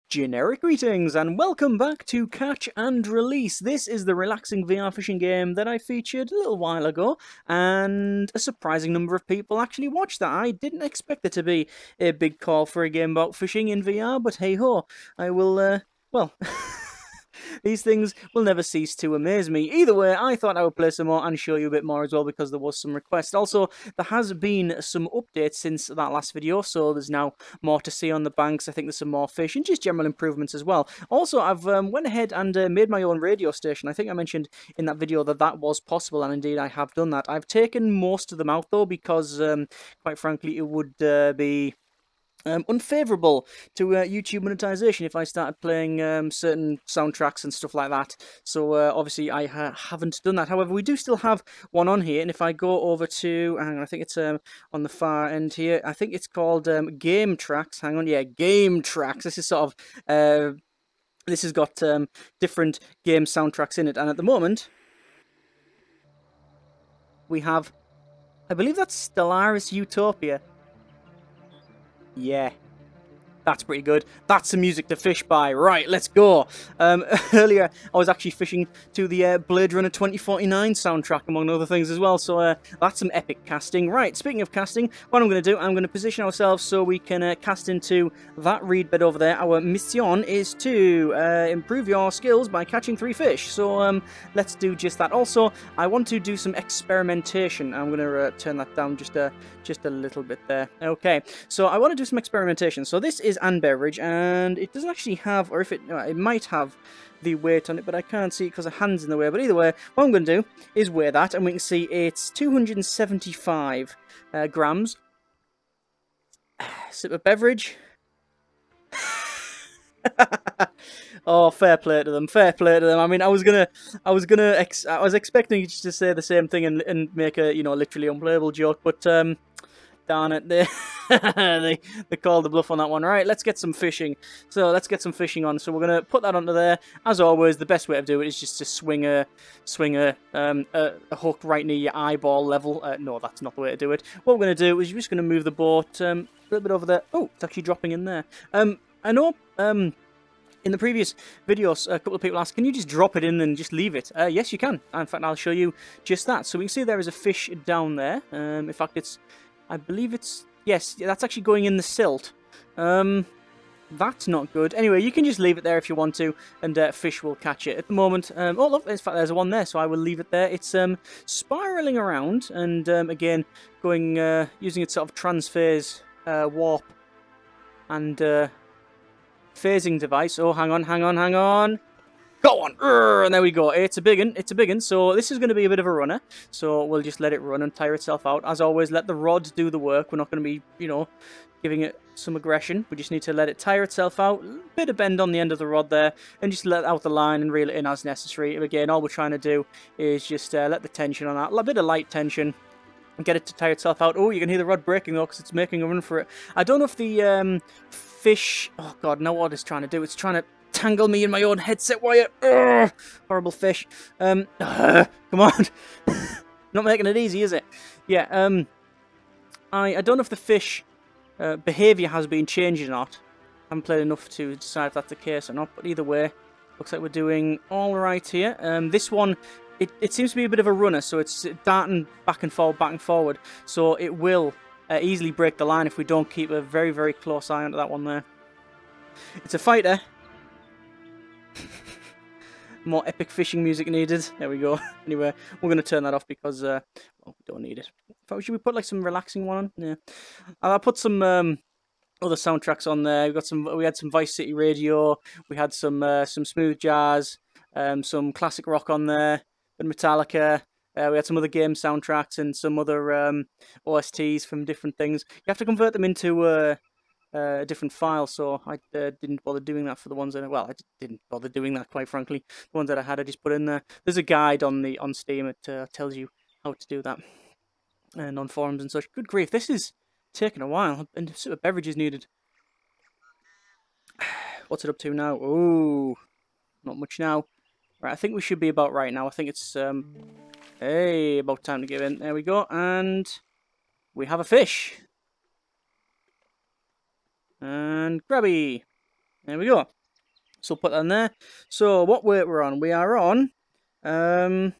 Generic greetings and welcome back to Catch and Release. This is the relaxing VR fishing game that I featured a little while ago, and a surprising number of people actually watched that. I didn't expect it to be a big call for a game about fishing in VR, but hey ho, I will, well... These things will never cease to amaze me. Either way, I thought I would play some more and show you a bit more as well because there was some requests. Also, there has been some updates since that last video, so there's now more to see on the banks. I think there's some more fish and just general improvements as well. Also, I've went ahead and made my own radio station. I think I mentioned in that video that that was possible, and indeed I have done that. I've taken most of them out though because, quite frankly, it would be... unfavourable to YouTube monetization if I started playing certain soundtracks and stuff like that. So obviously I haven't done that. However, we do still have one on here, and if I go over to, hang on, I think it's on the far end here. I think it's called Game Tracks. Hang on, yeah, Game Tracks. This is sort of this has got different game soundtracks in it, and at the moment we have, I believe that's Stellaris Utopia. Yeah, that's pretty good. That's some music to fish by. Right, let's go. Earlier, I was actually fishing to the Blade Runner 2049 soundtrack, among other things as well, so that's some epic casting. Right, speaking of casting, what I'm going to do, I'm going to position ourselves so we can cast into that reed bed over there. Our mission is to improve your skills by catching 3 fish, so let's do just that. Also, I want to do some experimentation. I'm going to turn that down just a little bit there. Okay, so I want to do some experimentation. So this is an beverage, and it doesn't actually have, or if it might have the weight on it, but I can't see it because the hand's in the way. But either way, what I'm going to do is weigh that, and we can see it's 275 grams. Sip of beverage. Oh, fair play to them. Fair play to them. I mean, I was expecting you just to say the same thing and make a, you know, literally unplayable joke, but darn it, they called the bluff on that one. Right, let's get some fishing. So let's get some fishing on. So we're gonna put that onto there. As always, the best way to do it is just to swing a hook right near your eyeball level. No, that's not the way to do it. What we're gonna do is we're just gonna move the boat a little bit over there. Oh, it's actually dropping in there. I know. In the previous videos, a couple of people asked, can you just drop it in and just leave it? Yes, you can. In fact, I'll show you just that. So we can see there is a fish down there. In fact, I believe it's... Yes, that's actually going in the silt. That's not good. Anyway, you can just leave it there if you want to, and fish will catch it. At the moment... oh, look, in fact, there's one there, so I will leave it there. It's spiralling around, and again, going using its sort of transphase warp and... phasing device. Oh, hang on. Go on! And there we go. It's a big one. So this is going to be a bit of a runner. So we'll just let it run and tire itself out. As always, let the rod do the work. We're not going to be, you know, giving it some aggression. We just need to let it tire itself out. A bit of bend on the end of the rod there. And just let out the line and reel it in as necessary. Again, all we're trying to do is just let the tension on that. A bit of light tension. And get it to tire itself out. Oh, you can hear the rod breaking though, because it's making a run for it. I don't know if the fish... Oh god, no, what it's trying to do. It's trying to tangle me in my own headset wire. Ugh, horrible fish. Come on. Not making it easy, is it? Yeah, I don't know if the fish behaviour has been changed or not. I haven't played enough to decide if that's the case or not, but either way, looks like we're doing all right here. This one... It seems to be a bit of a runner, so it's darting back and forward, so it will easily break the line if we don't keep a very, very close eye onto that one there. It's a fighter. More epic fishing music needed. There we go. Anyway, we're going to turn that off because well, we don't need it. Should we put like some relaxing one on? Yeah. I'll put some other soundtracks on there. We had some Vice City Radio. We had some smooth jazz, some classic rock on there. And Metallica, we had some other game soundtracks and some other OSTs from different things. You have to convert them into a different file, so I didn't bother doing that for the ones that... Well, I didn't bother doing that, quite frankly. The ones that I had, I just put in there. There's a guide on Steam that tells you how to do that, and on forums and such. Good grief, this is taking a while, and a sort of beverage is needed. What's it up to now? Oh, not much now. Right, I think we should be about right now. I think it's, hey, about time to give in. There we go, and we have a fish. And grabby. There we go. So put that in there. So what weight we're on? We are on, not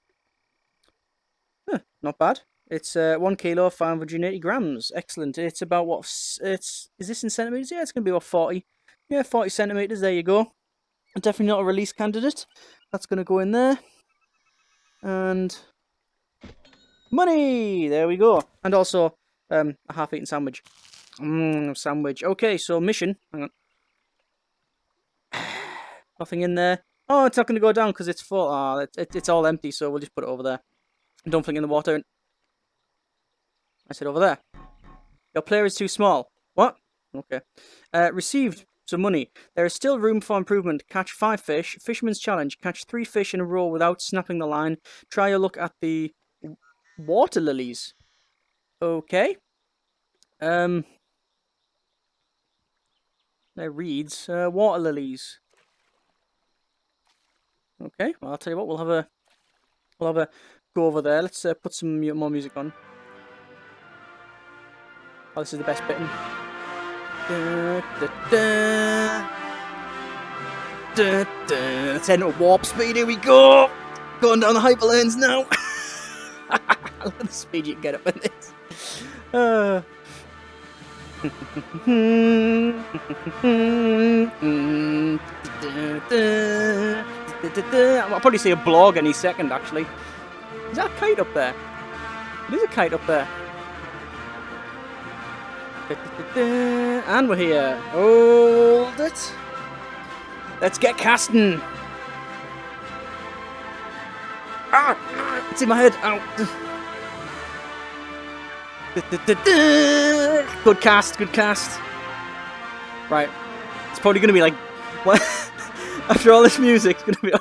bad. It's 1 kilo, 580 grams. Excellent. It's about what? Is this in centimeters? Yeah, it's gonna be about 40. Yeah, 40 centimeters. There you go. Definitely not a release candidate. That's gonna go in there. And money. There we go. And also a half-eaten sandwich. Sandwich. Okay, so mission. Hang on. Nothing in there. Oh, it's not going to go down because it's full. Oh, it's all empty, so we'll just put it over there. And don't fling in the water. I said over there. Your player is too small. What? Okay. Received some money. There is still room for improvement. Catch 5 fish. Fisherman's challenge. Catch 3 fish in a row without snapping the line. Try a look at the water lilies. Okay. There reads water lilies. Okay, well, I'll tell you what, we'll have a go over there. Let's put some more music on. Oh, this is the best bit. Let's head into warp speed. Here we go. Going down the hyperlanes now. Look at the speed you can get up in this. I'll probably see a blog any second, actually. Is that a kite up there? It is a kite up there. And we're here. Hold it. Let's get casting. Ah! It's in my head. Ow. Good cast, good cast. Right. It's probably going to be like... What? After all this music, it's going to be...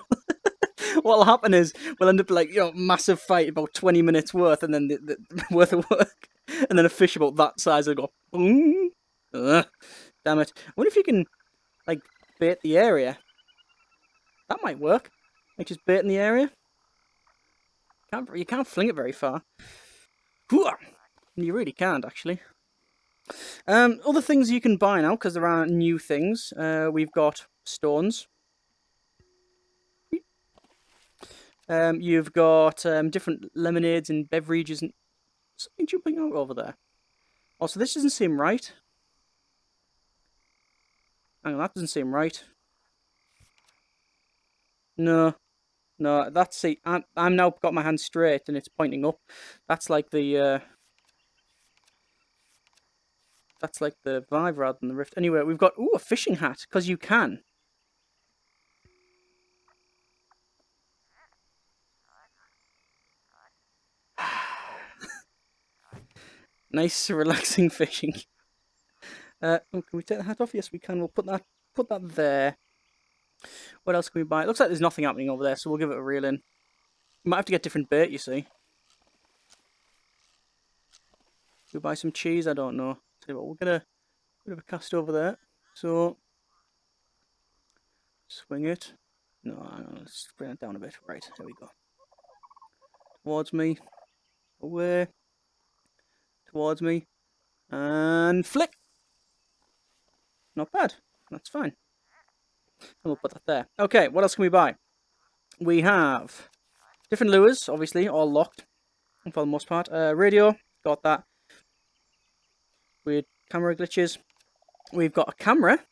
What'll happen is we'll end up like, massive fight, about 20 minutes worth, and then the worth of work. And then a fish about that size will go... Boom. Damn it. I wonder if you can, like, bait the area. That might work. Like, just bait in the area. You can't fling it very far. You really can't, actually. Other things you can buy now, because there are new things. We've got stones. You've got different lemonades and beverages and something jumping out over there. Also, this doesn't seem right. Hang on, that doesn't seem right. No, that's see. I'm now got my hand straight and it's pointing up. That's like the Vive rather than the Rift. Anyway, we've got a fishing hat because you can. Nice, relaxing fishing. Can we take the hat off? Yes, we can. We'll put that there. What else can we buy? It looks like there's nothing happening over there, so we'll give it a reel in. We might have to get different bait, you see. We buy some cheese. I don't know. Tell you what, we're gonna bit of a cast over there. So swing it. No, let's bring it down a bit. Right, there we go. Towards me. Away. Towards me. And flick. Not bad. That's fine. And we'll put that there. Okay, what else can we buy? We have different lures, obviously, all locked for the most part. Radio, got that. Weird camera glitches. We've got a camera.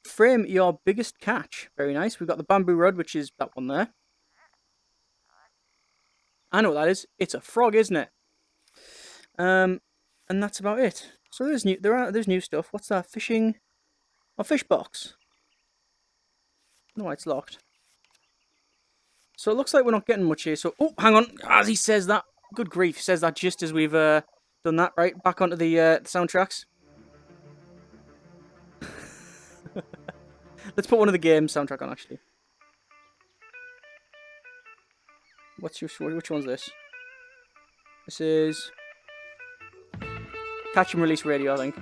Frame your biggest catch. Very nice. We've got the bamboo rod, which is that one there. I know what that is. It's a frog, isn't it? And that's about it. So there's new stuff. What's that? Fishing? A fish box. No, it's locked. So it looks like we're not getting much here. So, oh, hang on. As he says that, good grief, he says that just as we've done that. Right, back onto the soundtracks. Let's put one of the games soundtrack on, actually. Which one's this? This is Catch&Release Radio, I think.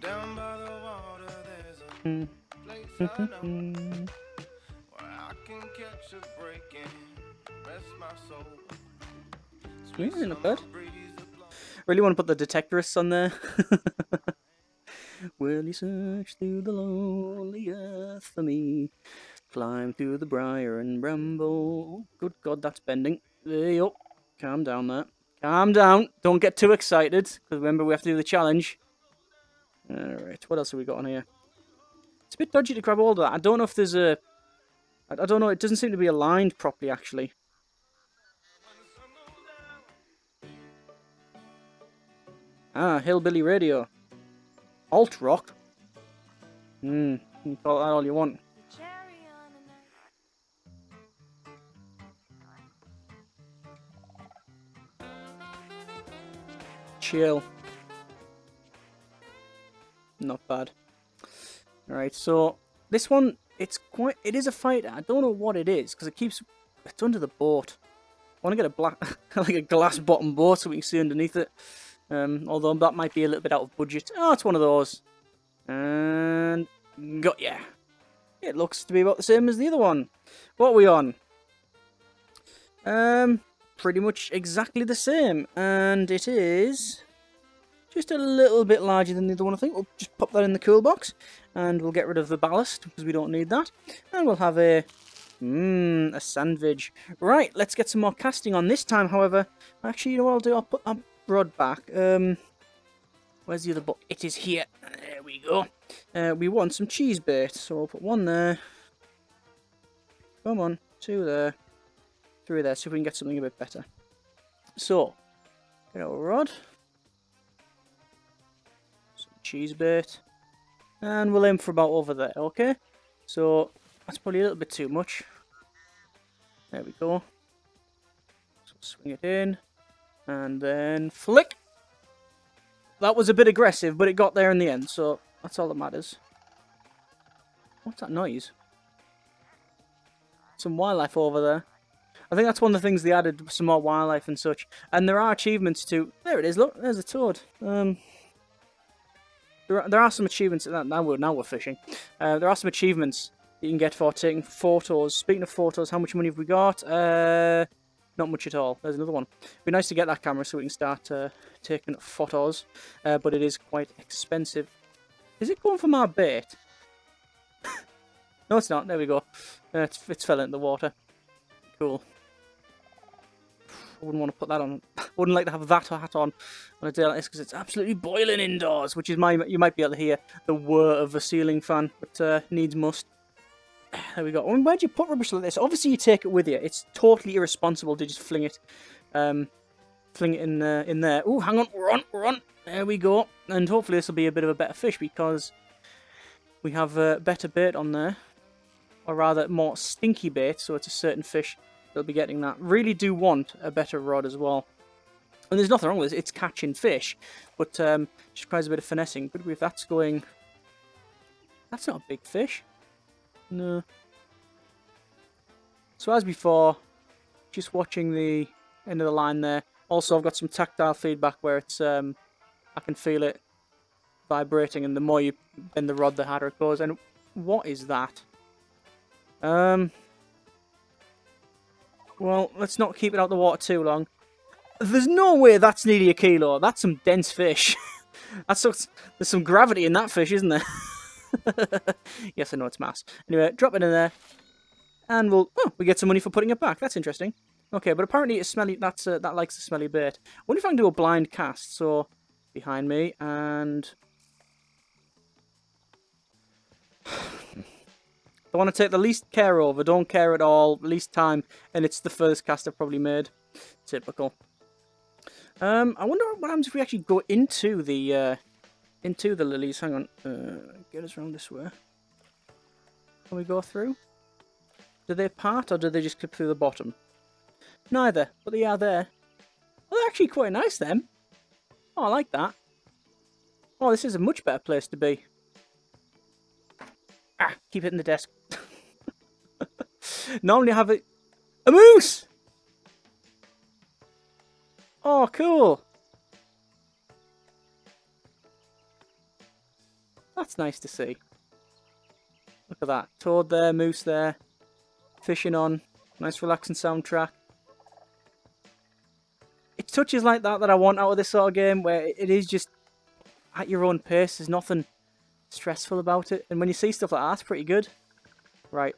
Down by the water, there's a place I know where I can catch a break and rest my soul. Sweet, not bad. Really want to put the detectorists on there. Will you search through the lonely earth? for me. Climb through the briar and bramble. Good God, that's bending. There you go. Calm down there. Calm down. Don't get too excited, because remember we have to do the challenge. Alright, what else have we got on here? It's a bit dodgy to grab all of that. I don't know if there's a... I don't know, it doesn't seem to be aligned properly, actually. Ah, Hillbilly Radio. Alt rock. You can call it that all you want. Chill. Not bad. Alright, so this one, it is a fighter. I don't know what it is, because it's under the boat. I want to get a black, like a glass bottom boat so we can see underneath it. Although that might be a little bit out of budget. Oh, it's one of those. And got ya. It looks to be about the same as the other one. What are we on? Pretty much exactly the same. And it is just a little bit larger than the other one, I think. We'll just pop that in the cool box. And we'll get rid of the ballast, because we don't need that. And we'll have a sandwich. Right, let's get some more casting on. This time, however, actually, you know what I'll do? I'll put that rod back. Where's the other book? It is here. There we go. We want some cheese bait, so I'll put one there. Come on, 2 there. 3 there, see if we can get something a bit better. So, get our rod. Some cheese bait. And we'll aim for about over there, okay? So, that's probably a little bit too much. There we go. So swing it in. And then flick. That was a bit aggressive, but it got there in the end, so that's all that matters. What's that noise? Some wildlife over there. I think that's one of the things they added, some more wildlife and such. And there are achievements too. There it is, look, there's a toad. There are some achievements, now we're fishing. There are some achievements you can get for taking photos. Speaking of photos, how much money have we got? Not much at all. There's another one. It'd be nice to get that camera so we can start taking photos, but it is quite expensive. Is it going for my bait? No, it's not. There we go. It's fell into the water. Cool. I wouldn't want to put that on. I wouldn't like to have that hat on a day like this because it's absolutely boiling indoors, which is you might be able to hear the whir of a ceiling fan, but needs must. There we go. I mean, where'd you put rubbish like this? Obviously, you take it with you. It's totally irresponsible to just fling it in there. Oh, hang on, we're on. There we go. And hopefully this will be a bit of a better fish because we have better bait on there, or rather more stinky bait. So it's a certain fish that'll be getting that. Really do want a better rod as well. And there's nothing wrong with it. It's catching fish, but just requires a bit of finessing. But if that's going, that's not a big fish. No. So as before, just watching the end of the line there. Also, I've got some tactile feedback where it's I can feel it vibrating, and the more you bend the rod, the harder it goes. And what is that? Well, let's not keep it out of the water too long. There's no way that's nearly a kilo. That's some dense fish. There's some gravity in that fish, isn't there? Yes, I know it's mass. Anyway, drop it in there, and we get some money for putting it back. That's interesting. Okay, but apparently it's smelly. That likes the smelly bait. I wonder if I can do a blind cast. So behind me, and I want to take the least care over. Don't care at all. Least time, and it's the first cast I've probably made. Typical. I wonder what happens if we actually go into the lilies. Hang on. Get us around this way. Can we go through? Do they part, or do they just clip through the bottom? Neither, but they are there. Well, they're actually quite nice, them. Oh, I like that. Oh, this is a much better place to be. Ah, keep it in the desk. Normally I have a moose! Oh, cool. That's nice to see. Look at that. Toad there, moose there. Fishing on. Nice relaxing soundtrack. It's touches like that I want out of this sort of game, where it is just at your own pace. There's nothing stressful about it. And when you see stuff like that, it's pretty good. Right.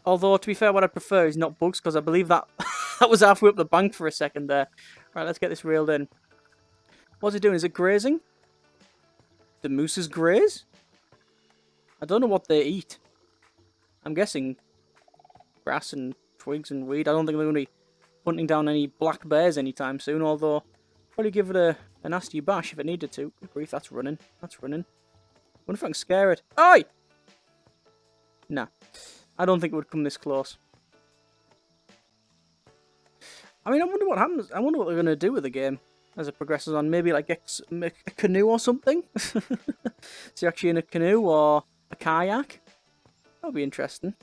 Although, to be fair, what I prefer is not bugs, because I believe that that was halfway up the bank for a second there. Right, let's get this reeled in. What's it doing? Is it grazing? The mooses graze? I don't know what they eat. I'm guessing grass and twigs and weed. I don't think they're going to be hunting down any black bears anytime soon, although probably give it a nasty bash if it needed to. Good grief, that's running. That's running. Wonder if I can scare it. Oi! Nah. I don't think it would come this close. I mean, I wonder what happens. I wonder what they're going to do with the game as it progresses on. Maybe like get a canoe or something? So you're actually in a canoe or a kayak? That would be interesting.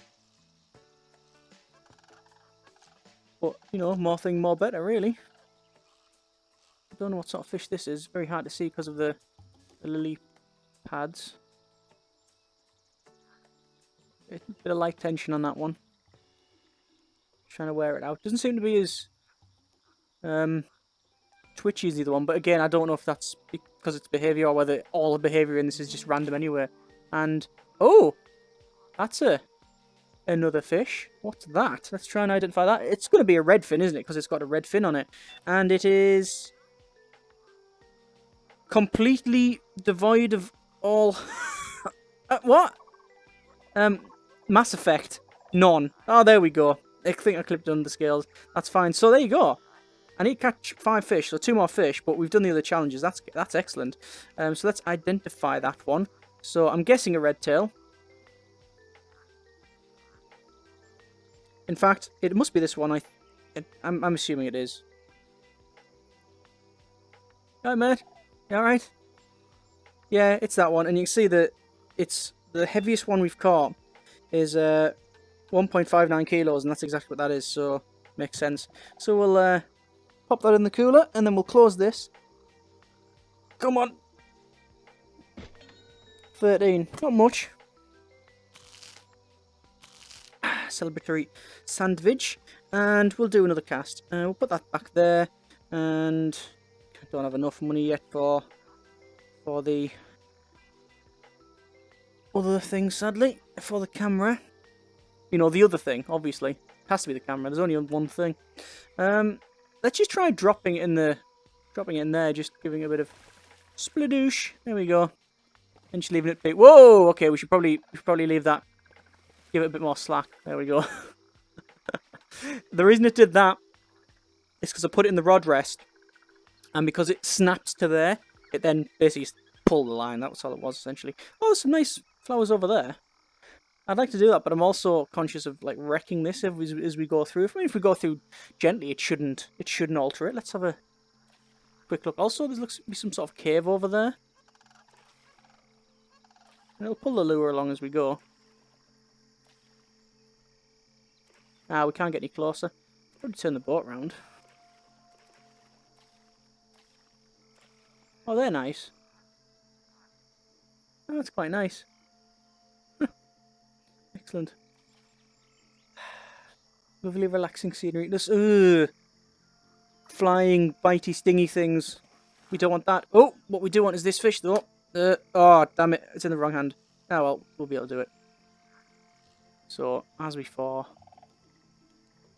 But, you know, more thing, more better, really. I don't know what sort of fish this is. Very hard to see because of the lily pads. A bit of light tension on that one. Trying to wear it out. Doesn't seem to be as twitchy as the other one, but again, I don't know if that's because it's behaviour or whether all the behaviour in this is just random anyway. And oh, that's another fish. What's that? Let's try and identify that. It's going to be a red fin, isn't it? Because it's got a red fin on it, and it is completely devoid of all. What? Mass Effect. None. Oh, there we go. I think I clipped it under the scales. That's fine. So there you go. I need to catch 5 fish, so 2 more fish, but we've done the other challenges. That's excellent. So let's identify that one. So I'm guessing a red tail. In fact, it must be this one. I'm assuming it is. Alright, mate. You alright? Yeah, it's that one. And you can see that it's the heaviest one we've caught is 1.59 kilos, and that's exactly what that is, so makes sense. So we'll pop that in the cooler, and then we'll close this. Come on. 13. Not much. Celebratory sandwich. And we'll do another cast. We'll put that back there. And I don't have enough money yet for the other thing, sadly. For the camera. You know, the other thing, obviously. It has to be the camera. There's only one thing. Let's just try dropping it in there, just giving it a bit of spladoosh. There we go. And just leaving it big. Whoa! Okay, we should probably leave that. Give it a bit more slack. There we go. The reason it did that is because I put it in the rod rest, and because it snaps to there, it then basically pulled the line. That was all it was, essentially. Oh, there's some nice flowers over there. I'd like to do that, but I'm also conscious of like wrecking this as we go through. If we go through gently, it shouldn't alter it. Let's have a quick look. Also, there looks to be some sort of cave over there. And it'll pull the lure along as we go. Ah, we can't get any closer. Probably turn the boat round. Oh, they're nice. Oh, that's quite nice. Excellent. Lovely, relaxing scenery. This, flying, bitey, stingy things. We don't want that. Oh, what we do want is this fish, though. Oh, damn it. It's in the wrong hand. Oh, well, we'll be able to do it. So, as before.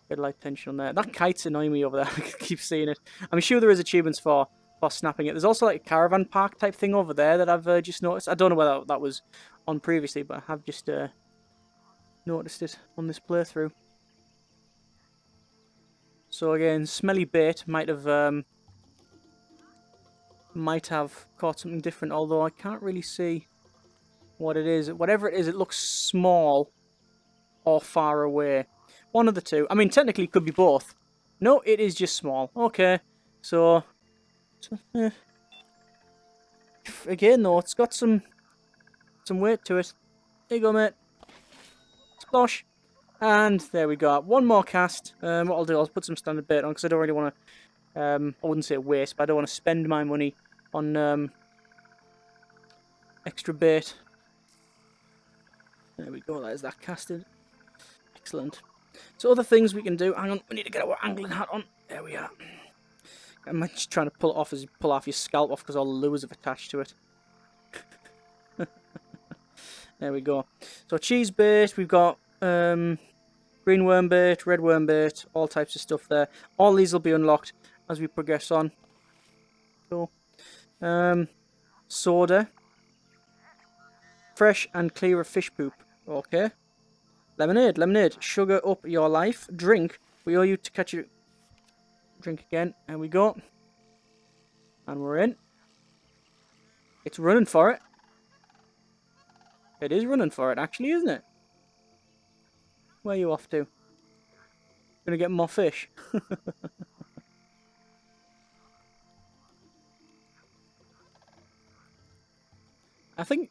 Bit of light tension on there. That kite's annoying me over there. I keep seeing it. I'm sure there is achievements for snapping it. There's also like a caravan park type thing over there that I've just noticed. I don't know whether that was on previously, but I have just noticed it on this playthrough. So again, smelly bait might have caught something different, although I can't really see what it is. Whatever it is, it looks small or far away. One of the two. I mean, technically it could be both. No, it is just small. Okay, so again though, it's got some weight to it. There you go, mate. Splosh. And there we go. One more cast. What I'll do, I'll put some standard bait on because I don't really want to, I wouldn't say waste, but I don't want to spend my money on extra bait. There we go, there's that casted. Excellent. So other things we can do. Hang on, we need to get our angling hat on. There we are. I'm just trying to pull it off as you pull off your scalp off because all the lures have attached to it. There we go. So cheese bait, we've got green worm bait, red worm bait, all types of stuff there. All these will be unlocked as we progress on. Cool. Soda. Fresh and clear of fish poop. Okay. Lemonade, lemonade. Sugar up your life. Drink. We owe you to catch you. Drink again. There we go. And we're in. It's running for it. It is running for it, actually, isn't it? Where are you off to? Gonna get more fish. I think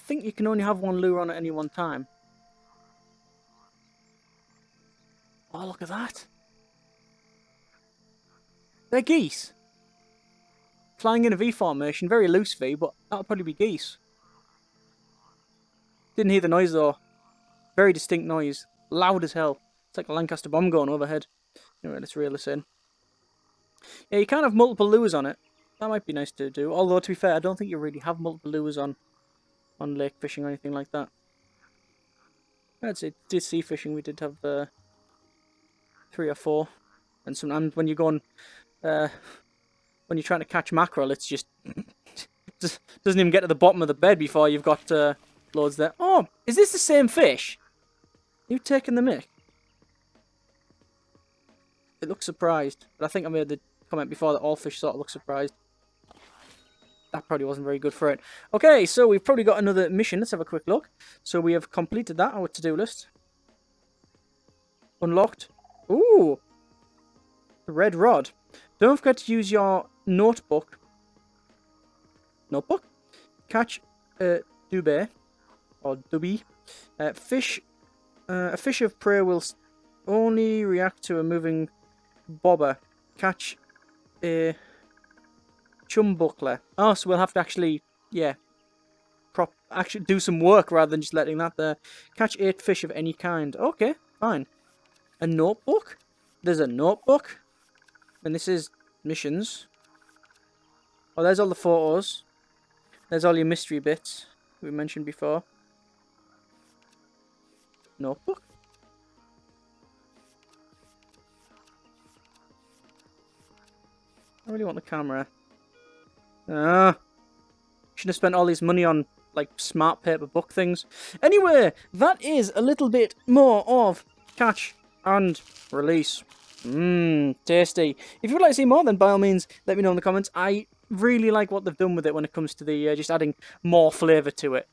you can only have one lure on at any one time. Oh, look at that. They're geese. Flying in a V formation, very loose V, but that'll probably be geese. Didn't hear the noise though. Very distinct noise. Loud as hell. It's like a Lancaster bomb going overhead. Anyway, let's reel this in. Yeah, you can't have multiple lures on it. That might be nice to do. Although, to be fair, I don't think you really have multiple lures on lake fishing or anything like that. I'd say did sea fishing, we did have 3 or 4. And sometimes when you're going, when you're trying to catch mackerel, it's just doesn't even get to the bottom of the bed before you've got loads there. Oh, is this the same fish? You taking the mick? It looks surprised, but I think I made the comment before that all fish sort of look surprised. That probably wasn't very good for it. Okay, so we've probably got another mission. Let's have a quick look. So we have completed that, our to-do list. Unlocked. Ooh! The red rod. Don't forget to use your notebook. Notebook? Catch dubé. Or dubby. Fish. A fish of prey will only react to a moving bobber. Catch a chumbuckler. Oh, so we'll have to actually, yeah, actually do some work rather than just letting that there. Catch 8 fish of any kind. Okay, fine. A notebook? There's a notebook? And this is missions. Oh, there's all the photos. There's all your mystery bits we mentioned before. Notebook? I really want the camera. Should have spent all this money on, like, smart paper book things. Anyway, that is a little bit more of Catch and Release. Tasty. If you would like to see more, then by all means, let me know in the comments. I really like what they've done with it when it comes to the just adding more flavour to it.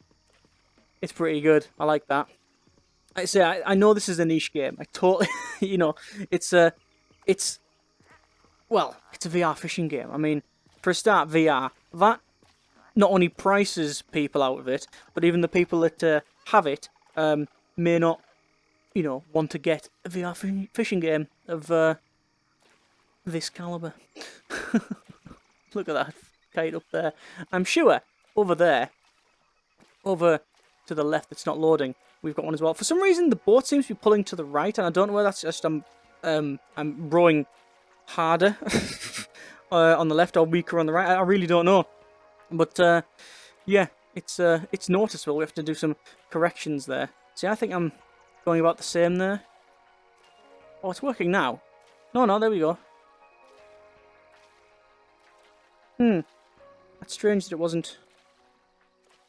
It's pretty good. I like that. I say, I know this is a niche game. I totally, you know, well, it's a VR fishing game. I mean, for a start, VR, that not only prices people out of it, but even the people that have it may not, you know, want to get a VR fishing game of this caliber. Look at that kite up there. I'm sure over there, over to the left that's not loading, we've got one as well. For some reason, the boat seems to be pulling to the right, and I don't know whether that's just I'm rowing harder on the left or weaker on the right. I really don't know, but yeah, it's noticeable. We have to do some corrections there. See, I think I'm going about the same there. Oh, it's working now. No, there we go. That's strange that it wasn't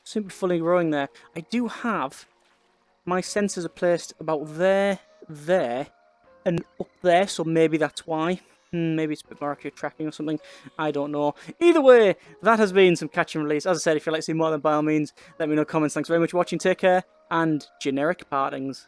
simply fully rowing there. I do have my sensors are placed about there, and up there, so maybe that's why. Maybe it's a bit more accurate tracking or something. I don't know. Either way, that has been some Catch and Release. As I said, if you'd like to see more, then by all means, let me know in the comments. Thanks very much for watching. Take care, and generic partings.